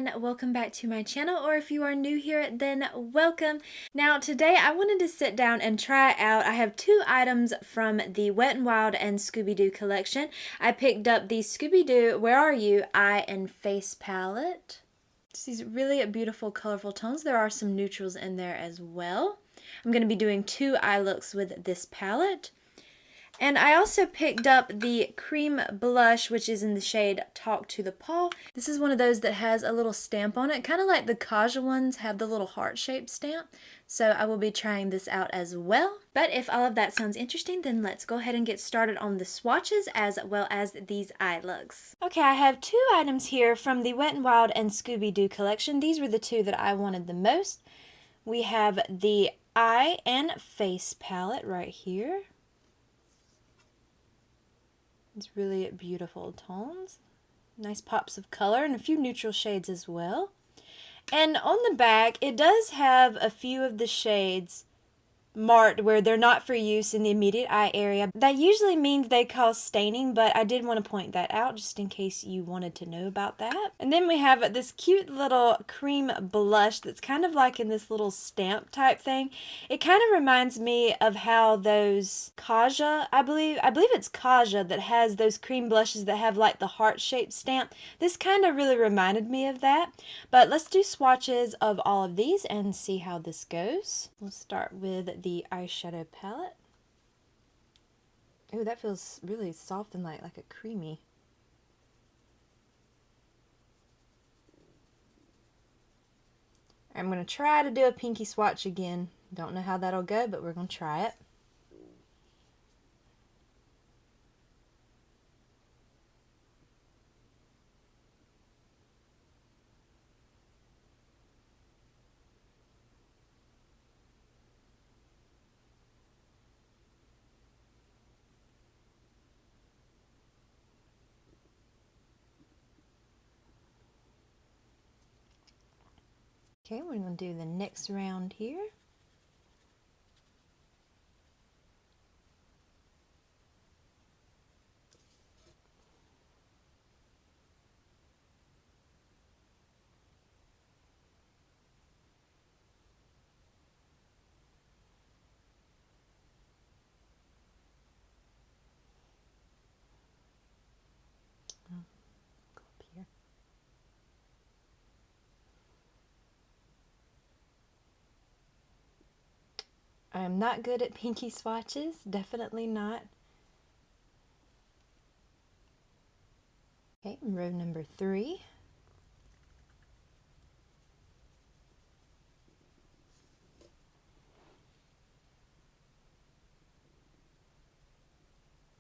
and welcome back to my channel, or if you are new here, then welcome. Now today I wanted to sit down and try out, I have two items from the Wet n Wild and Scooby Doo collection. I picked up the Scooby Doo Where Are You Eye and Face palette. It's these really beautiful colorful tones. There are some neutrals in there as well. I'm going to be doing two eye looks with this palette. And I also picked up the cream blush, which is in the shade Talk to the Paw. This is one of those that has a little stamp on it, kind of like the Kaja ones have the little heart-shaped stamp. So I will be trying this out as well. But if all of that sounds interesting, then let's go ahead and get started on the swatches as well as these eye looks. Okay, I have two items here from the Wet n Wild and Scooby Doo collection. These were the two that I wanted the most. We have the Eye and Face palette right here. It's really beautiful tones, nice pops of color, and a few neutral shades as well. And on the back, it does have a few of the shades marked where they're not for use in the immediate eye area. That usually means they cause staining, but I did want to point that out just in case you wanted to know about that. And then we have this cute little cream blush that's kind of like in this little stamp type thing. It kind of reminds me of how those Kaja, I believe it's Kaja that has those cream blushes that have like the heart-shaped stamp. This kind of really reminded me of that. But let's do swatches of all of these and see how this goes. We'll start with the eyeshadow palette. Ooh, that feels really soft and like a creamy. I'm going to try to do a pinky swatch again. Don't know how that'll go, but we're going to try it. Okay, we're going to do the next round here. Go up here. I am not good at pinky swatches, definitely not. Okay, row number 3.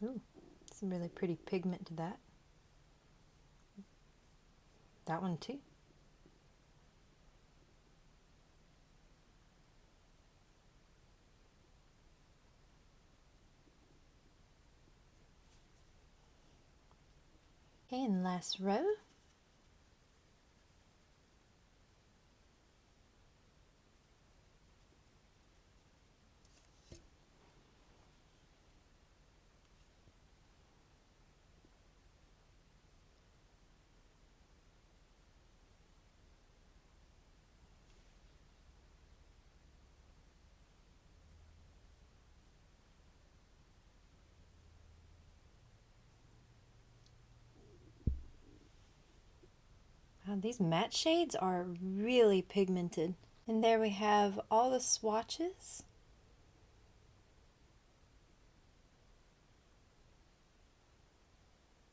Ooh, some really pretty pigment to that. That one too. Okay, and last row. Wow, these matte shades are really pigmented. And there we have all the swatches.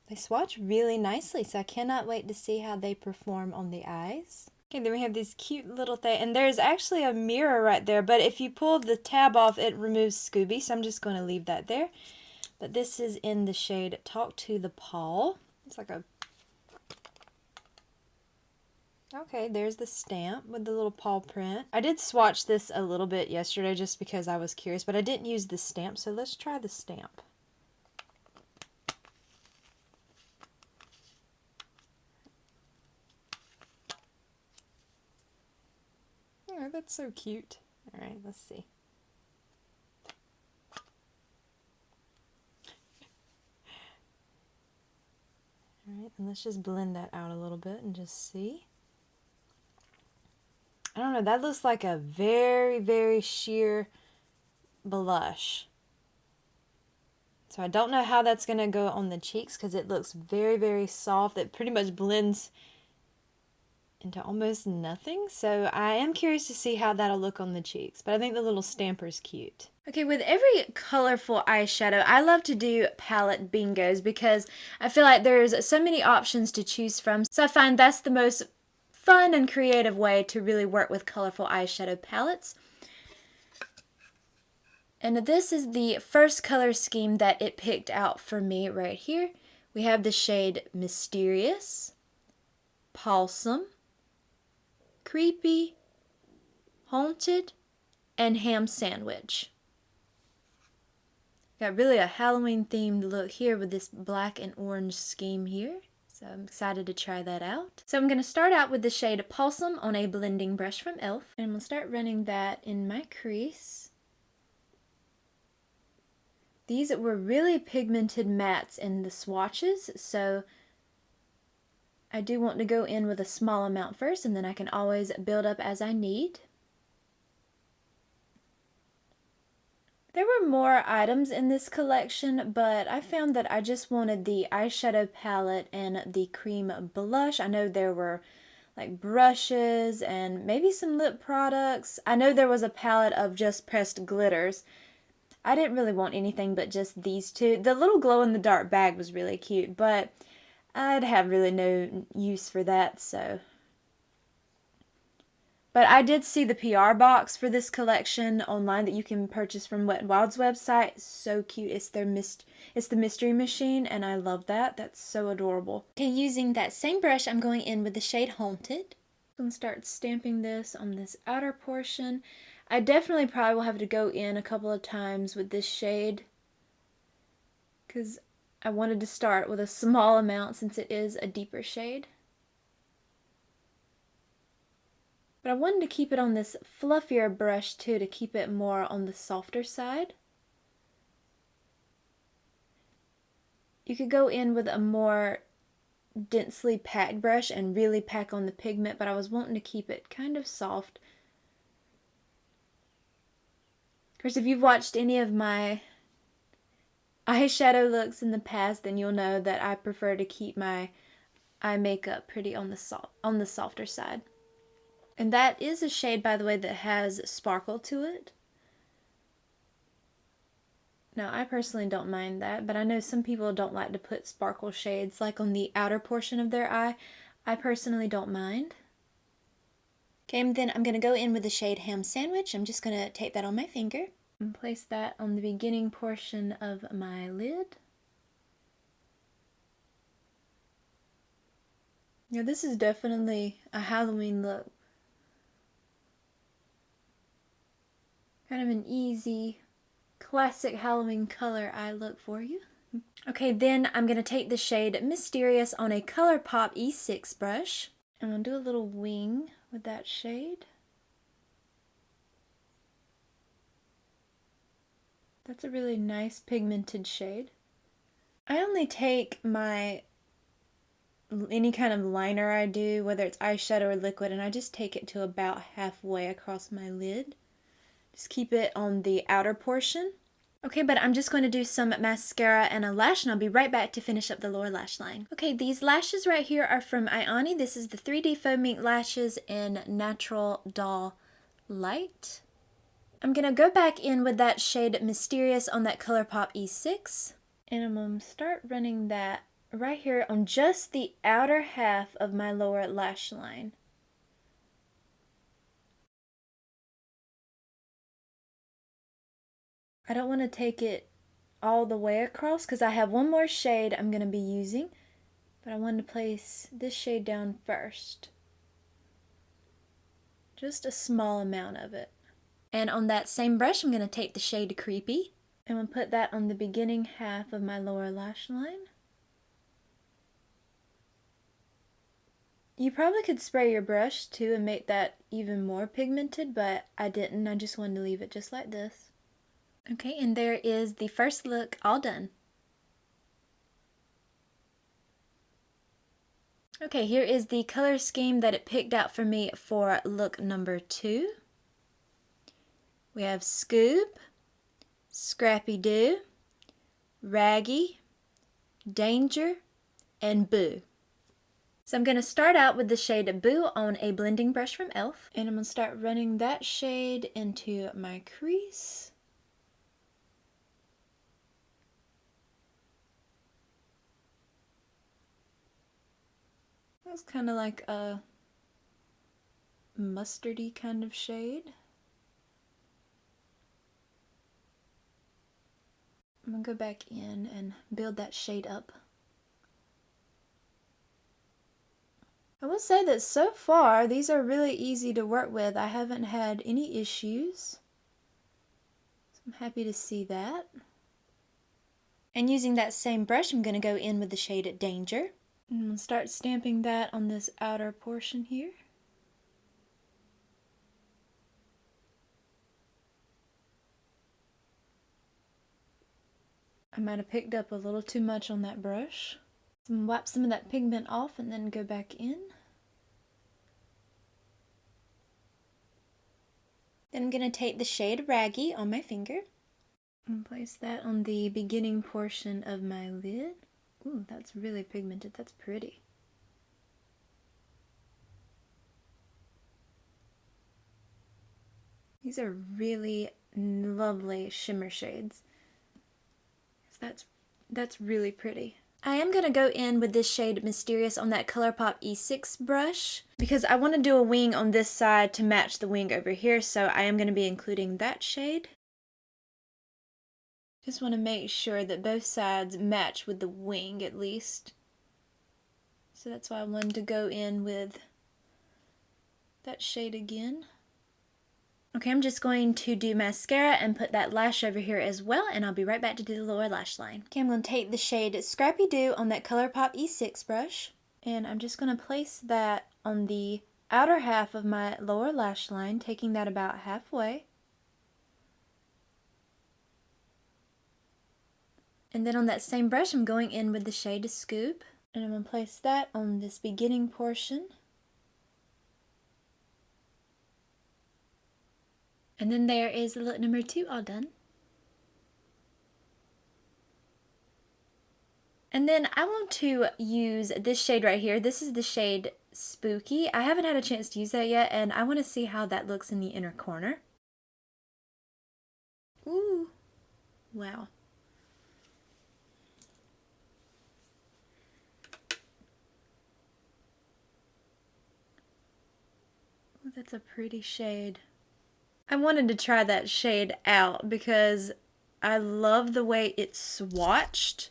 They swatch really nicely, so I cannot wait to see how they perform on the eyes. Okay, then we have these cute little thing, and there's actually a mirror right there, but if you pull the tab off, it removes Scooby, so I'm just going to leave that there. But this is in the shade Talk to the Paw. It's like a... Okay, there's the stamp with the little paw print. I did swatch this a little bit yesterday just because I was curious, but I didn't use the stamp, so let's try the stamp. Oh, that's so cute. All right, let's see. All right, and let's just blend that out a little bit and just see. I don't know, that looks like a very, very sheer blush. So I don't know how that's going to go on the cheeks because it looks very, very soft. It pretty much blends into almost nothing. So I am curious to see how that'll look on the cheeks. But I think the little stamper's cute. Okay, with every colorful eyeshadow, I love to do palette bingos because I feel like there's so many options to choose from. So I find that's the most fun and creative way to really work with colorful eyeshadow palettes. And this is the first color scheme that it picked out for me right here. We have the shade Mysterious, Pawsome, Creepy, Haunted, and Ham Sandwich. Got really a Halloween themed look here with this black and orange scheme here. So I'm excited to try that out. So I'm going to start out with the shade Pawsome on a blending brush from e.l.f. And I'm going to start running that in my crease. These were really pigmented mattes in the swatches, so I do want to go in with a small amount first, and then I can always build up as I need. There were more items in this collection, but I found that I just wanted the eyeshadow palette and the cream blush. I know there were like brushes and maybe some lip products. I know there was a palette of just pressed glitters. I didn't really want anything but just these two. The little glow-in-the-dark bag was really cute, but I'd have really no use for that, so. But I did see the PR box for this collection online that you can purchase from Wet n Wild's website. So cute. It's the mystery machine, and I love that. That's so adorable. Okay, using that same brush, I'm going in with the shade Haunted. I'm going to start stamping this on this outer portion. I definitely probably will have to go in a couple of times with this shade because I wanted to start with a small amount since it is a deeper shade. But I wanted to keep it on this fluffier brush too, to keep it more on the softer side. You could go in with a more densely packed brush and really pack on the pigment, but I was wanting to keep it kind of soft. Of course, if you've watched any of my eyeshadow looks in the past, then you'll know that I prefer to keep my eye makeup pretty on the softer side. And that is a shade, by the way, that has sparkle to it. Now, I personally don't mind that, but I know some people don't like to put sparkle shades like on the outer portion of their eye. I personally don't mind. Okay, and then I'm going to go in with the shade Ham Sandwich. I'm just going to tape that on my finger and place that on the beginning portion of my lid. Now, this is definitely a Halloween look. Kind of an easy, classic Halloween color eye look for you. Okay, then I'm going to take the shade Mysterious on a Colourpop E6 brush. I'm going to do a little wing with that shade. That's a really nice pigmented shade. I only take my any kind of liner I do, whether it's eyeshadow or liquid, and I just take it to about halfway across my lid. Just keep it on the outer portion. Okay, but I'm just going to do some mascara and a lash, and I'll be right back to finish up the lower lash line. Okay, these lashes right here are from Ioni. This is the 3D Faux Mink lashes in Natural Doll Light. I'm going to go back in with that shade Mysterious on that Colourpop E6. And I'm going to start running that right here on just the outer half of my lower lash line. I don't want to take it all the way across because I have one more shade I'm going to be using, but I want to place this shade down first. Just a small amount of it. And on that same brush, I'm going to take the shade Creepy, and I'm going to put that on the beginning half of my lower lash line. You probably could spray your brush too and make that even more pigmented, but I didn't. I just wanted to leave it just like this. Okay, and there is the first look all done. Okay, here is the color scheme that it picked out for me for look number 2. We have Scoob, Scrappy-Doo, Raggy, Danger, and Boo. So I'm going to start out with the shade Boo on a blending brush from e.l.f. And I'm going to start running that shade into my crease. It's kind of like a mustardy kind of shade. I'm going to go back in and build that shade up. I will say that so far, these are really easy to work with. I haven't had any issues. So I'm happy to see that. And using that same brush, I'm going to go in with the shade Danger. And I'm going to start stamping that on this outer portion here. I might have picked up a little too much on that brush. So I'm going to wipe some of that pigment off and then go back in. Then I'm going to take the shade Raggy on my finger and place that on the beginning portion of my lid. Ooh, that's really pigmented. That's pretty. These are really lovely shimmer shades. That's really pretty. I am going to go in with this shade Mysterious on that Colourpop E6 brush because I want to do a wing on this side to match the wing over here, so I am going to be including that shade. Just want to make sure that both sides match with the wing at least. So that's why I wanted to go in with that shade again. Okay, I'm just going to do mascara and put that lash over here as well, and I'll be right back to do the lower lash line. Okay, I'm going to take the shade Scrappy-Doo on that Colourpop E6 brush, and I'm just going to place that on the outer half of my lower lash line, taking that about halfway. And then on that same brush, I'm going in with the shade Scoob, and I'm going to place that on this beginning portion. And then there is look number 2 all done. And then I want to use this shade right here. This is the shade Spooky. I haven't had a chance to use that yet, and I want to see how that looks in the inner corner. Ooh, wow. Ooh, that's a pretty shade. I wanted to try that shade out because I love the way it's swatched.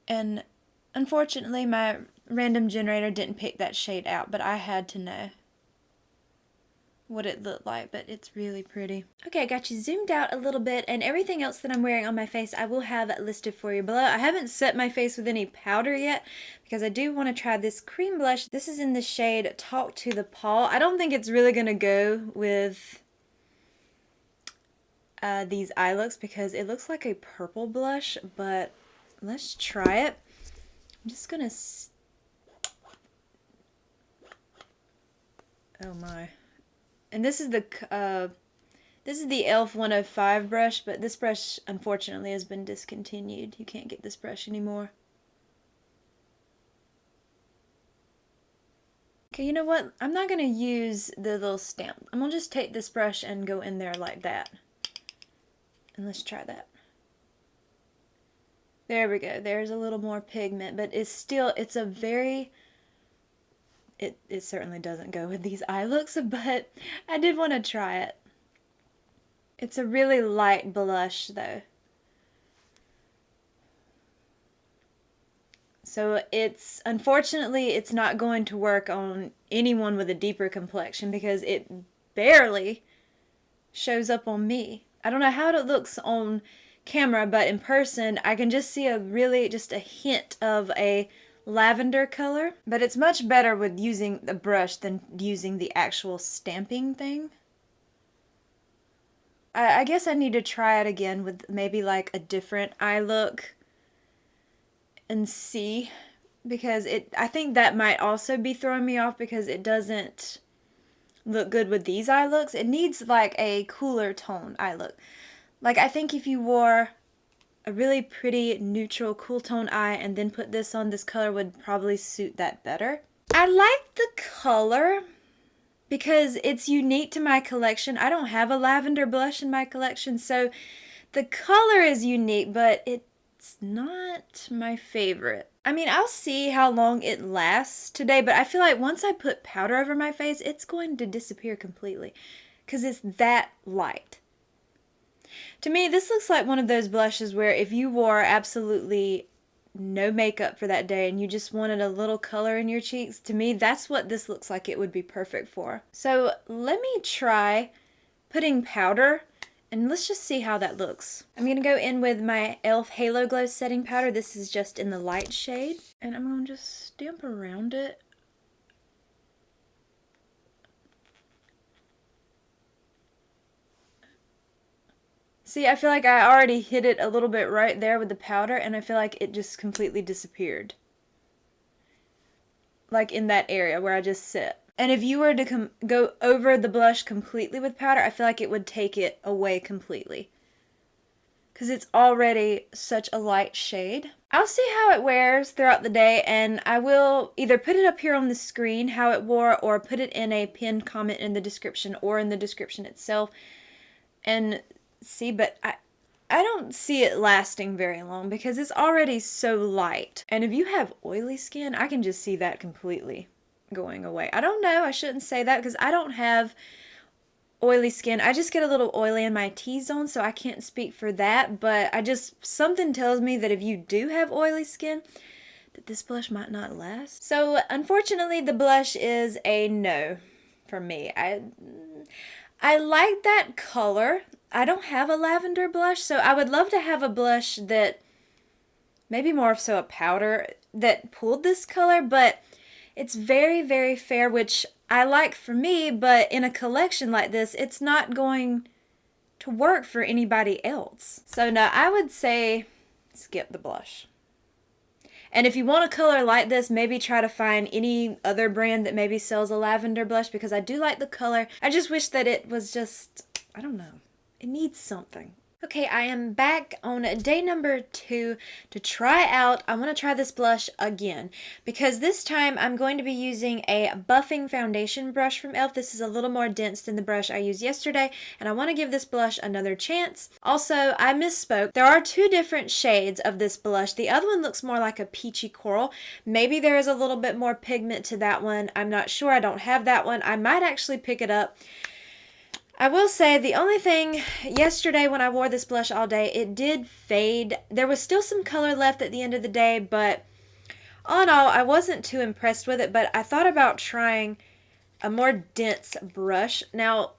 And unfortunately, my random generator didn't pick that shade out, but I had to know what it looked like, but it's really pretty. Okay, I got you zoomed out a little bit, and everything else that I'm wearing on my face I will have listed for you below. I haven't set my face with any powder yet because I do want to try this cream blush. This is in the shade Talk to the Paw. I don't think it's really going to go with these eye looks because it looks like a purple blush, but let's try it. I'm just going to... Oh my. And this is the e.l.f. 105 brush, but this brush unfortunately has been discontinued. You can't get this brush anymore. Okay, you know what? I'm not going to use the little stamp. I'm going to just take this brush and go in there like that. And let's try that. There we go. There's a little more pigment, but it's still, it's a very... It certainly doesn't go with these eye looks, but I did want to try it. It's a really light blush though. So unfortunately it's not going to work on anyone with a deeper complexion because it barely shows up on me. I don't know how it looks on camera, but in person I can just see just a hint of a lavender color, but it's much better with using the brush than using the actual stamping thing. I guess I need to try it again with maybe like a different eye look and see because I think that might also be throwing me off because it doesn't look good with these eye looks. It needs like a cooler tone eye look. Like I think if you wore a really pretty neutral cool tone eye and then put this on, this color would probably suit that better. I like the color because it's unique to my collection. I don't have a lavender blush in my collection, so the color is unique, but it's not my favorite. I mean, I'll see how long it lasts today, but I feel like once I put powder over my face, it's going to disappear completely because it's that light. To me, this looks like one of those blushes where if you wore absolutely no makeup for that day and you just wanted a little color in your cheeks, to me, that's what this looks like it would be perfect for. So let me try putting powder and let's just see how that looks. I'm going to go in with my e.l.f. Halo Glow setting powder. This is just in the light shade. And I'm going to just stamp around it. See, I feel like I already hit it a little bit right there with the powder, and I feel like it just completely disappeared. Like in that area where I just sit. And if you were to go over the blush completely with powder, I feel like it would take it away completely. Because it's already such a light shade. I'll see how it wears throughout the day, and I will either put it up here on the screen, how it wore, or put it in a pinned comment in the description or in the description itself. And see, but I don't see it lasting very long because it's already so light. And if you have oily skin, I can just see that completely going away. I don't know, I shouldn't say that because I don't have oily skin. I just get a little oily in my T-zone, so I can't speak for that, but something tells me that if you do have oily skin, that this blush might not last. So unfortunately, the blush is a no for me. I like that color. I don't have a lavender blush, so I would love to have a blush that, maybe more so a powder, that pulled this color, but it's very, very fair, which I like for me, but in a collection like this, it's not going to work for anybody else. So no, I would say skip the blush. And if you want a color like this, maybe try to find any other brand that maybe sells a lavender blush, because I do like the color. I just wish that it was just, I don't know, it needs something. Okay, I am back on day number 2 to try out. I want to try this blush again because this time I'm going to be using a buffing foundation brush from e.l.f. This is a little more dense than the brush I used yesterday, and I want to give this blush another chance. Also, I misspoke. There are 2 different shades of this blush. The other one looks more like a peachy coral. Maybe there is a little bit more pigment to that one. I'm not sure. I don't have that one. I might actually pick it up. I will say the only thing, yesterday when I wore this blush all day, it did fade. There was still some color left at the end of the day, but all in all, I wasn't too impressed with it, but I thought about trying a more dense brush. Now,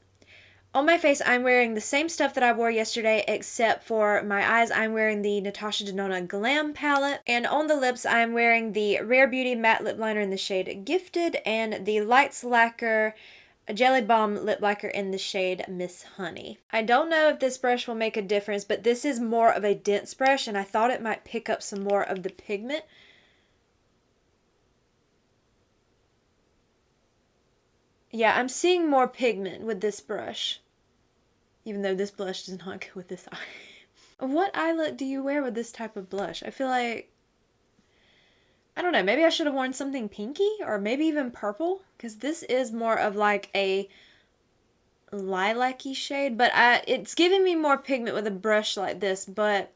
on my face, I'm wearing the same stuff that I wore yesterday, except for my eyes, I'm wearing the Natasha Denona Glam palette. And on the lips, I'm wearing the Rare Beauty matte lip liner in the shade Gifted, and the Lights Lacquer a Jelly Balm lip lacquer in the shade Miss Honey. I don't know if this brush will make a difference, but this is more of a dense brush, and I thought it might pick up some more of the pigment. Yeah, I'm seeing more pigment with this brush, even though this blush does not go with this eye. What eye look do you wear with this type of blush? I feel like, I don't know, maybe I should have worn something pinky or maybe even purple, because this is more of like a lilac-y shade, but it's giving me more pigment with a brush like this, but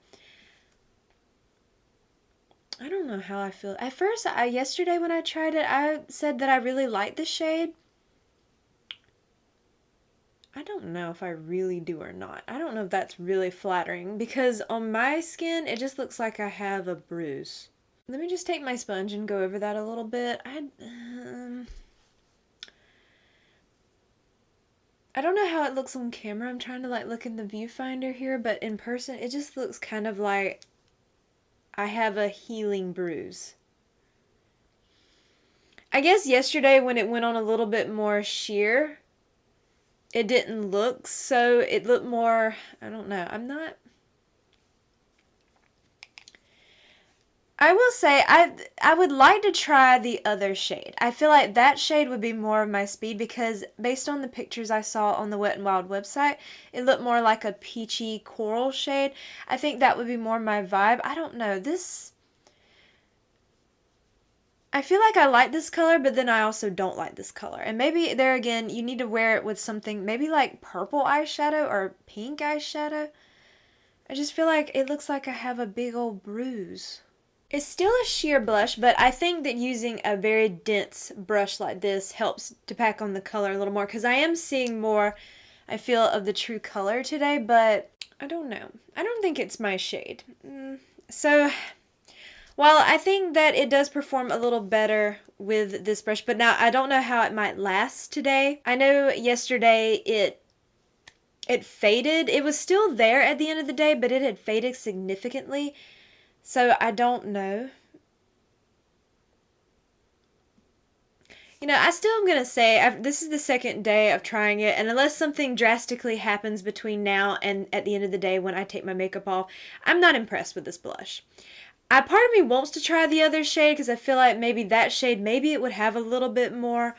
I don't know how I feel. At first, yesterday when I tried it, I said that I really liked the shade. I don't know if I really do or not. I don't know if that's really flattering, because on my skin, it just looks like I have a bruise. Let me just take my sponge and go over that a little bit. I don't know how it looks on camera. I'm trying to like look in the viewfinder here, but in person it just looks kind of like I have a healing bruise. I guess yesterday when it went on a little bit more sheer, it didn't look so, it looked more, I don't know, I will say I would like to try the other shade. I feel like that shade would be more of my speed because based on the pictures I saw on the Wet n Wild website, it looked more like a peachy coral shade. I think that would be more my vibe. I don't know. I feel like I like this color, but then I also don't like this color. And maybe there again, you need to wear it with something maybe like purple eyeshadow or pink eyeshadow. I just feel like it looks like I have a big old bruise. It's still a sheer blush, but I think that using a very dense brush like this helps to pack on the color a little more because I am seeing more, I feel, of the true color today, but I don't know. I don't think it's my shade. So, while I think that it does perform a little better with this brush, but now I don't know how it might last today. I know yesterday it faded. It was still there at the end of the day, but it had faded significantly. So I don't know. You know, I still am going to say this is the second day of trying it, and unless something drastically happens between now and at the end of the day when I take my makeup off, I'm not impressed with this blush. Part of me wants to try the other shade because I feel like maybe that shade, maybe it would have a little bit more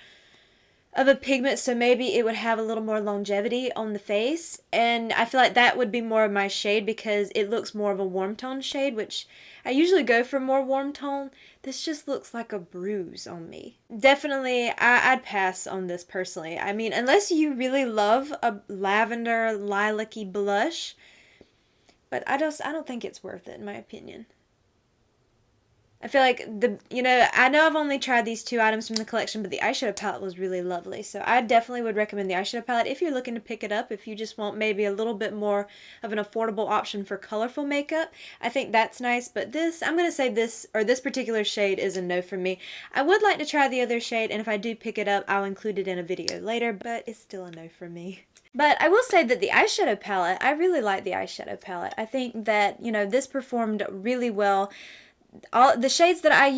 of a pigment, so maybe it would have a little more longevity on the face, and I feel like that would be more of my shade because it looks more of a warm tone shade, which I usually go for more warm tone. This just looks like a bruise on me. Definitely, I'd pass on this personally. I mean, unless you really love a lavender lilac-y blush, but I don't think it's worth it in my opinion. I feel like I know I've only tried these two items from the collection, but the eyeshadow palette was really lovely. So I definitely would recommend the eyeshadow palette if you're looking to pick it up, if you just want maybe a little bit more of an affordable option for colorful makeup. I think that's nice, but I'm going to say this particular shade is a no for me. I would like to try the other shade, and if I do pick it up, I'll include it in a video later, but it's still a no for me. But I will say that the eyeshadow palette, I really like the eyeshadow palette. I think that, this performed really well. All the shades that I've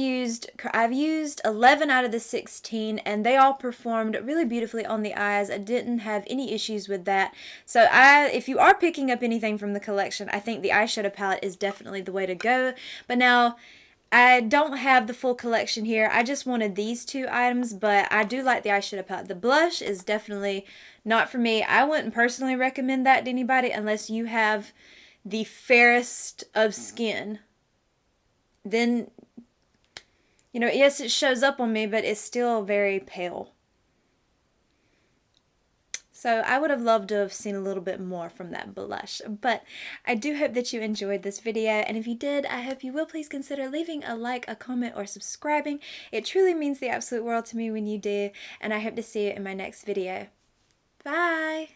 used 11 out of the 16, and they all performed really beautifully on the eyes. I didn't have any issues with that. So if you are picking up anything from the collection, I think the eyeshadow palette is definitely the way to go. But now, I don't have the full collection here. I just wanted these two items, but I do like the eyeshadow palette. The blush is definitely not for me. I wouldn't personally recommend that to anybody unless you have the fairest of skin. Then, yes, it shows up on me, but it's still very pale. So I would have loved to have seen a little bit more from that blush. But I do hope that you enjoyed this video, and if you did, I hope you will please consider leaving a like, a comment, or subscribing. It truly means the absolute world to me when you do, and I hope to see you in my next video. Bye!